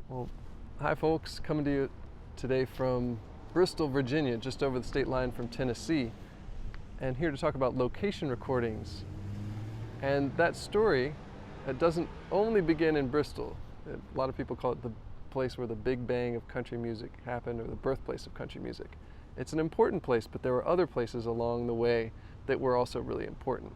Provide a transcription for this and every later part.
Well, hi folks, coming to you today from Bristol, Virginia, just over the state line from Tennessee, and here to talk about location recordings. And that story, it doesn't only begin in Bristol. A lot of people call it the place where the big bang of country music happened, or the birthplace of country music. It's an important place, but there were other places along the way that were also really important.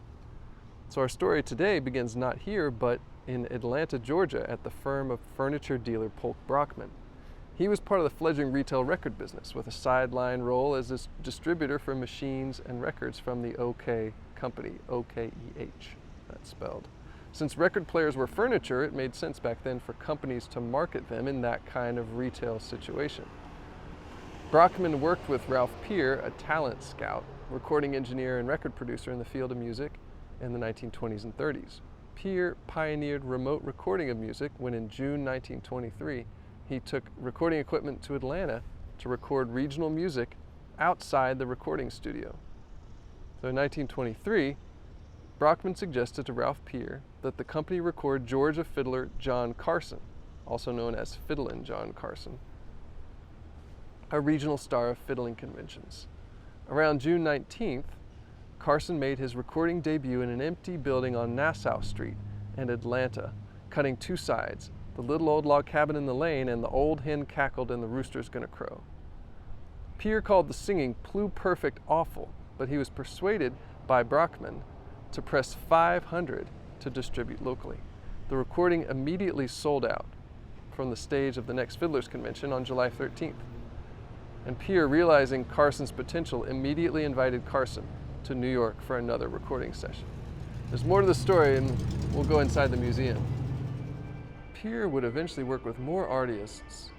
So our story today begins not here, but in Atlanta, Georgia, at the firm of furniture dealer Polk Brockman. He was part of the fledgling retail record business with a sideline role as a distributor for machines and records from the OK company, O-K-E-H, that's spelled. Since record players were furniture, it made sense back then for companies to market them in that kind of retail situation. Brockman worked with Ralph Peer, a talent scout, recording engineer and record producer in the field of music in the 1920s and 30s. Peer pioneered remote recording of music when in June 1923 he took recording equipment to Atlanta to record regional music outside the recording studio. So in 1923, Brockman suggested to Ralph Peer that the company record Georgia fiddler John Carson, also known as Fiddlin' John Carson, a regional star of fiddling conventions. Around June 19th, Carson made his recording debut in an empty building on Nassau Street in Atlanta, cutting two sides, the little old log cabin in the lane and the old hen cackled and the rooster's gonna crow. Peer called the singing pluperfect awful, but he was persuaded by Brockman to press 500 to distribute locally. The recording immediately sold out from the stage of the next Fiddlers Convention on July 13th. And Peer, realizing Carson's potential, immediately invited Carson to New York for another recording session. There's more to the story, and we'll go inside the museum. Peer would eventually work with more artists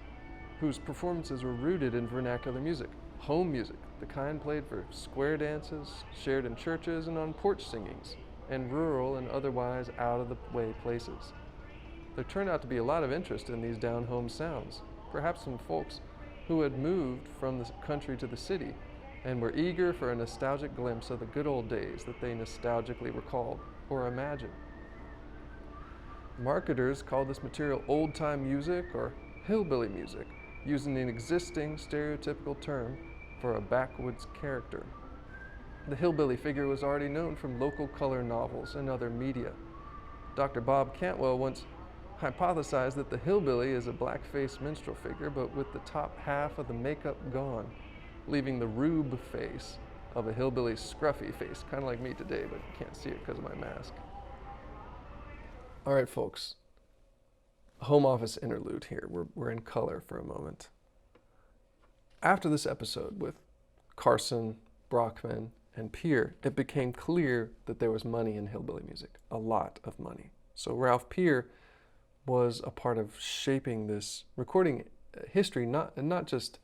whose performances were rooted in vernacular music, home music, the kind played for square dances, shared in churches and on porch singings, and rural and otherwise out-of-the-way places. There turned out to be a lot of interest in these down-home sounds, perhaps from folks who had moved from the country to the city and were eager for a nostalgic glimpse of the good old days that they nostalgically recalled or imagined. Marketers called this material old-time music or hillbilly music, using an existing stereotypical term for a backwoods character. The hillbilly figure was already known from local color novels and other media. Dr. Bob Cantwell once hypothesized that the hillbilly is a black-faced minstrel figure, but with the top half of the makeup gone, leaving the rube face of a hillbilly's scruffy face, kind of like me today, but you can't see it because of my mask. All right, folks, home office interlude here. We're in color for a moment. After this episode with Carson, Brockman, and Peer, it became clear that there was money in hillbilly music, a lot of money. So Ralph Peer was a part of shaping this recording history, not just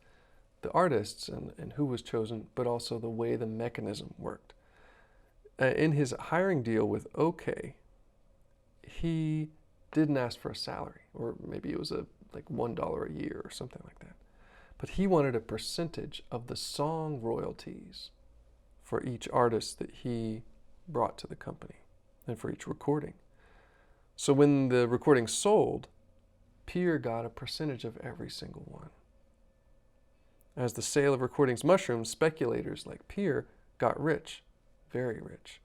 the artists and who was chosen, but also the way the mechanism worked. In his hiring deal with OK, he didn't ask for a salary, or maybe it was like $1 a year or something like that. But he wanted a percentage of the song royalties for each artist that he brought to the company and for each recording. So when the recording sold, Peer got a percentage of every single one. As the sale of recordings mushroomed, speculators like Peer got rich, very rich.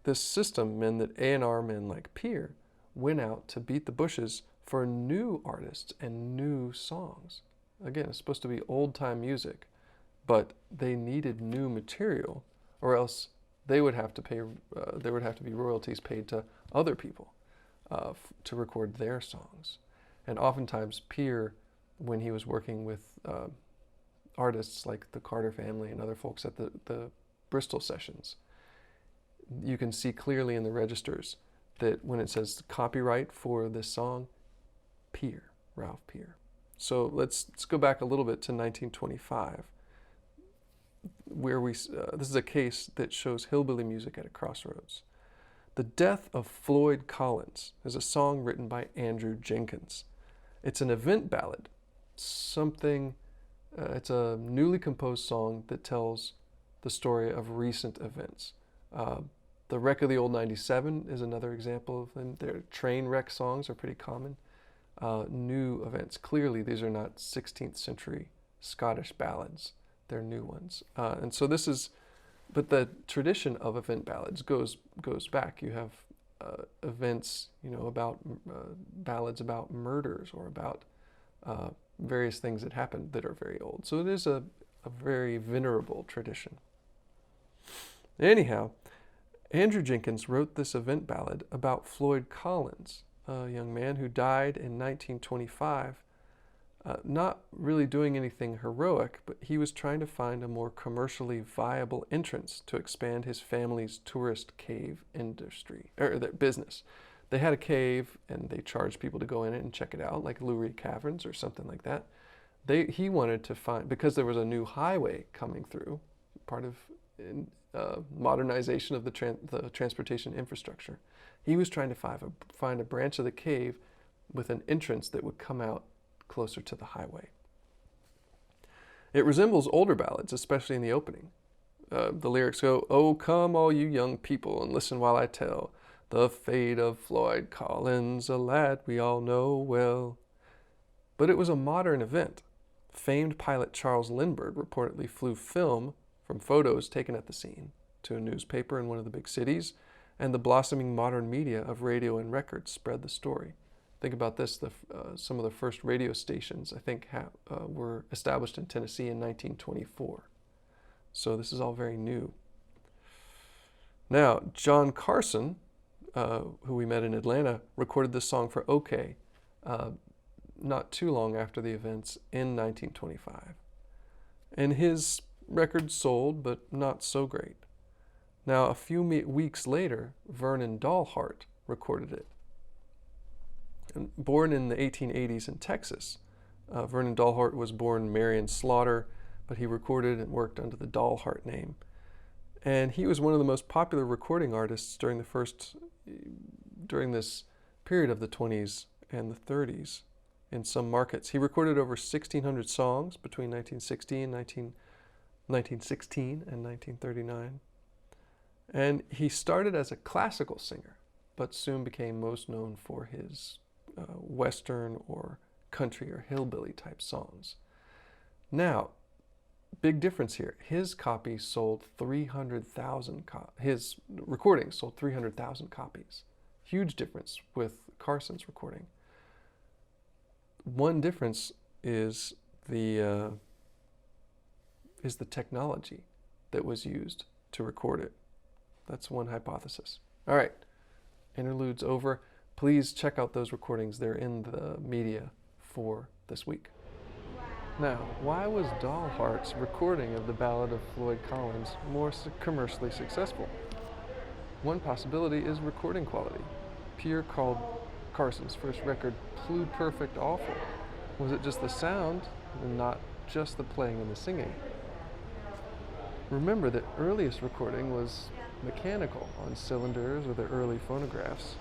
This system meant that A&R men like Peer went out to beat the bushes for new artists and new songs. Again, it's supposed to be old-time music, but they needed new material, or else they would have to pay. There would have to be royalties paid to other people to record their songs. And oftentimes, Peer, when he was working with artists like the Carter family and other folks at the Bristol sessions, you can see clearly in the registers that when it says copyright for this song, Peer, Ralph Peer. So let's go back a little bit to 1925, where this is a case that shows hillbilly music at a crossroads. The Death of Floyd Collins is a song written by Andrew Jenkins. It's an event ballad, it's a newly composed song that tells the story of recent events. The Wreck of the Old 97 is another example of them. Their train wreck songs are pretty common. new events. Clearly, these are not 16th century Scottish ballads. They're new ones. And so this is, but the tradition of event ballads goes back. You have events, about ballads about murders or about various things that happened that are very old. So it is a very venerable tradition. Anyhow, Andrew Jenkins wrote this event ballad about Floyd Collins, a young man who died in 1925, not really doing anything heroic, but he was trying to find a more commercially viable entrance to expand his family's tourist cave industry, or their business. They had a cave and they charged people to go in it and check it out, like Lurie Caverns or something like that. He wanted to find, because there was a new highway coming through, part of modernization of the transportation infrastructure. He was trying to find a branch of the cave with an entrance that would come out closer to the highway. It resembles older ballads, especially in the opening. The lyrics go, "Oh, come all you young people and listen while I tell the fate of Floyd Collins, a lad we all know well." But it was a modern event. Famed pilot Charles Lindbergh reportedly flew film from photos taken at the scene to a newspaper in one of the big cities, and the blossoming modern media of radio and records spread the story. Think about this, some of the first radio stations, I think, were established in Tennessee in 1924. So this is all very new. Now, John Carson, who we met in Atlanta, recorded this song for OK not too long after the events in 1925. And his record sold, but not so great. Now, a few weeks later, Vernon Dollheart recorded it. And born in the 1880s in Texas, Vernon Dalhort was born Marion Slaughter, but he recorded and worked under the Dalhart name. And he was one of the most popular recording artists during this period of the 20s and the 30s in some markets. He recorded over 1,600 songs between 1916 and 1939. And he started as a classical singer, but soon became most known for his Western or country or hillbilly type songs. Now, big difference here. His copies sold 300,000. His recordings sold 300,000 copies. Huge difference with Carson's recording. One difference is the technology that was used to record it. That's one hypothesis. All right, interlude's over. Please check out those recordings. They're in the media for this week. Now, why was Dalhart's recording of the Ballad of Floyd Collins more commercially successful? One possibility is recording quality. Pierre called Carson's first record pluperfect awful. Was it just the sound and not just the playing and the singing? Remember that earliest recording was mechanical on cylinders or the early phonographs.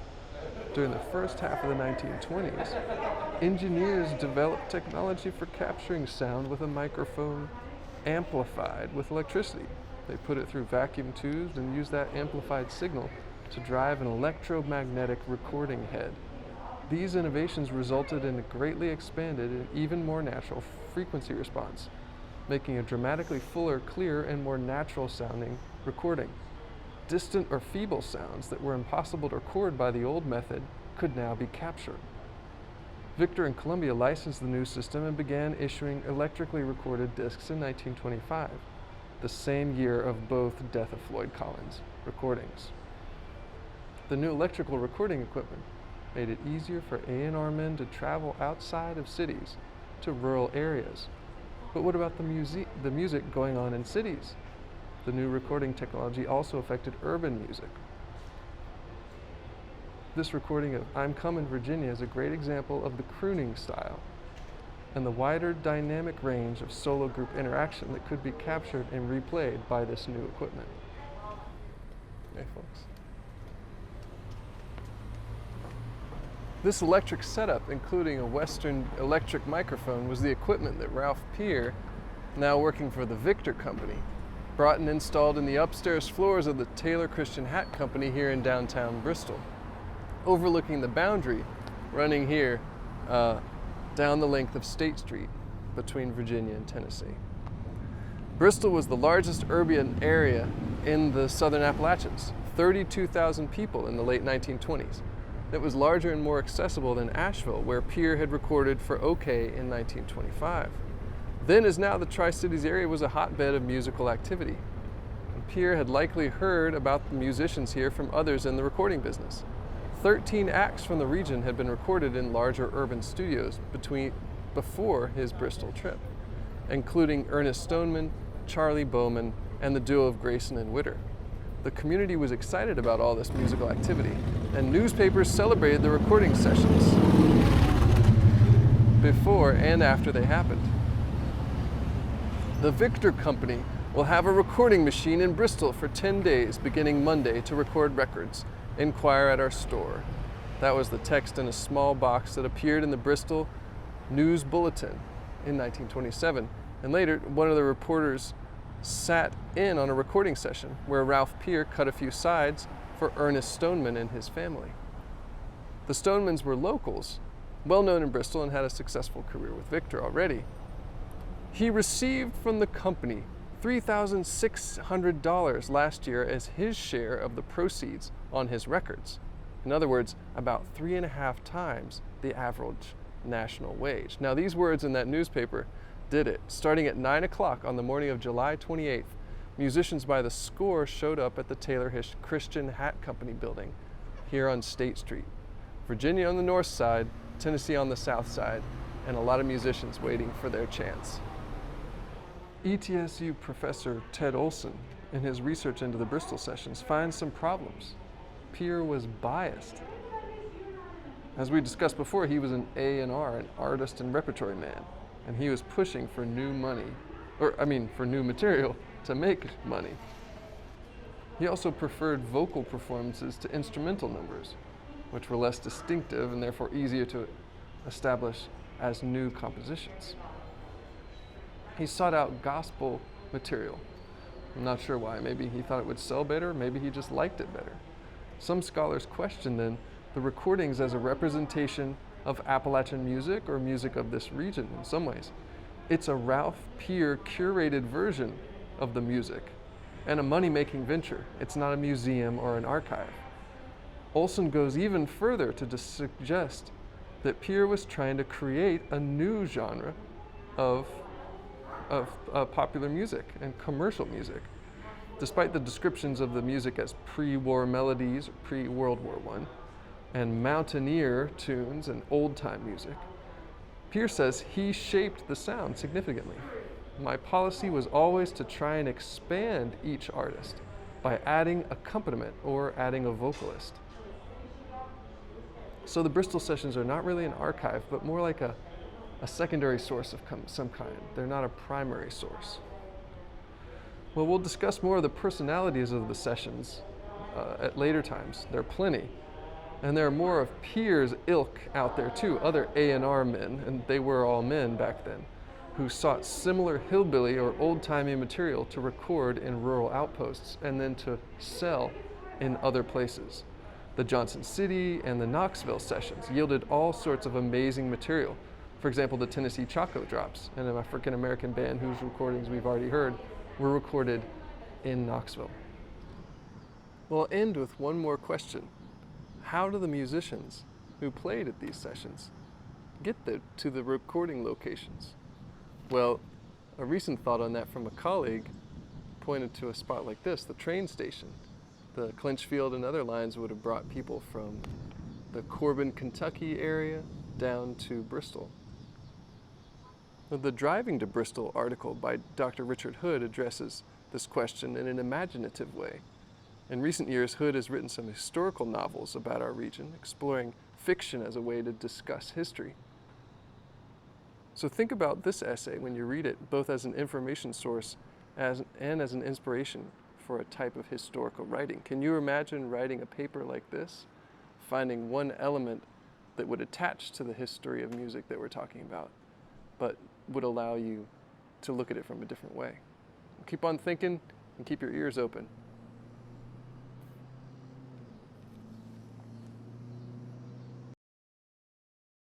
During the first half of the 1920s, engineers developed technology for capturing sound with a microphone amplified with electricity. They put it through vacuum tubes and used that amplified signal to drive an electromagnetic recording head. These innovations resulted in a greatly expanded and even more natural frequency response, making a dramatically fuller, clearer, and more natural sounding recording. Distant or feeble sounds that were impossible to record by the old method could now be captured. Victor and Columbia licensed the new system and began issuing electrically recorded discs in 1925, the same year of both Death of Floyd Collins recordings. The new electrical recording equipment made it easier for A&R men to travel outside of cities to rural areas. But what about the music going on in cities? The new recording technology also affected urban music. This recording of I'm Comin' Virginia is a great example of the crooning style and the wider dynamic range of solo group interaction that could be captured and replayed by this new equipment. Hey folks. This electric setup, including a Western electric microphone, was the equipment that Ralph Peer, now working for the Victor Company, brought and installed in the upstairs floors of the Taylor Christian Hat Company here in downtown Bristol. Overlooking the boundary, running here down the length of State Street between Virginia and Tennessee. Bristol was the largest urban area in the southern Appalachians, 32,000 people in the late 1920s. It was larger and more accessible than Asheville, where Peer had recorded for OK in 1925. Then as now, the Tri-Cities area was a hotbed of musical activity. And Peer had likely heard about the musicians here from others in the recording business. 13 acts from the region had been recorded in larger urban studios before his Bristol trip, including Ernest Stoneman, Charlie Bowman, and the duo of Grayson and Witter. The community was excited about all this musical activity, and newspapers celebrated the recording sessions before and after they happened. The Victor Company will have a recording machine in Bristol for 10 days beginning Monday to record records. Inquire at our store. That was the text in a small box that appeared in the Bristol News Bulletin in 1927. And later, one of the reporters sat in on a recording session where Ralph Peer cut a few sides for Ernest Stoneman and his family. The Stonemans were locals, well known in Bristol, and had a successful career with Victor already. He received from the company $3,600 last year as his share of the proceeds on his records. In other words, about 3.5 times the average national wage. Now, these words in that newspaper did it. Starting at 9 o'clock on the morning of July 28th, musicians by the score showed up at the Taylor Christian Hat Company building here on State Street. Virginia on the north side, Tennessee on the south side, and a lot of musicians waiting for their chance. ETSU professor Ted Olson, in his research into the Bristol sessions, finds some problems. Peer was biased. As we discussed before, he was an A&R, an artist and repertory man, and he was pushing for new material to make money. He also preferred vocal performances to instrumental numbers, which were less distinctive and therefore easier to establish as new compositions. He sought out gospel material. I'm not sure why. Maybe he thought it would sell better, maybe he just liked it better. Some scholars question then the recordings as a representation of Appalachian music or music of this region in some ways. It's a Ralph Peer curated version of the music and a money-making venture. It's not a museum or an archive. Olson goes even further to suggest that Peer was trying to create a new genre of popular music and commercial music. Despite the descriptions of the music as pre-war melodies, or pre-World War I, and mountaineer tunes and old-time music, Peer says he shaped the sound significantly. My policy was always to try and expand each artist by adding accompaniment or adding a vocalist. So the Bristol sessions are not really an archive, but more like a secondary source of some kind. They're not a primary source. Well, we'll discuss more of the personalities of the sessions at later times. There are plenty. And there are more of Peer's ilk out there too, other A&R men, and they were all men back then, who sought similar hillbilly or old-timey material to record in rural outposts and then to sell in other places. The Johnson City and the Knoxville sessions yielded all sorts of amazing material. For example, the Tennessee Chaco Drops, an African-American band whose recordings we've already heard were recorded in Knoxville. We'll end with one more question. How do the musicians who played at these sessions get to the recording locations? Well, a recent thought on that from a colleague pointed to a spot like this, the train station. The Clinchfield and other lines would have brought people from the Corbin, Kentucky area down to Bristol. The Driving to Bristol article by Dr. Richard Hood addresses this question in an imaginative way. In recent years, Hood has written some historical novels about our region, exploring fiction as a way to discuss history. So think about this essay when you read it, both as an information source and as an inspiration for a type of historical writing. Can you imagine writing a paper like this, finding one element that would attach to the history of music that we're talking about, but would allow you to look at it from a different way? Keep on thinking and keep your ears open.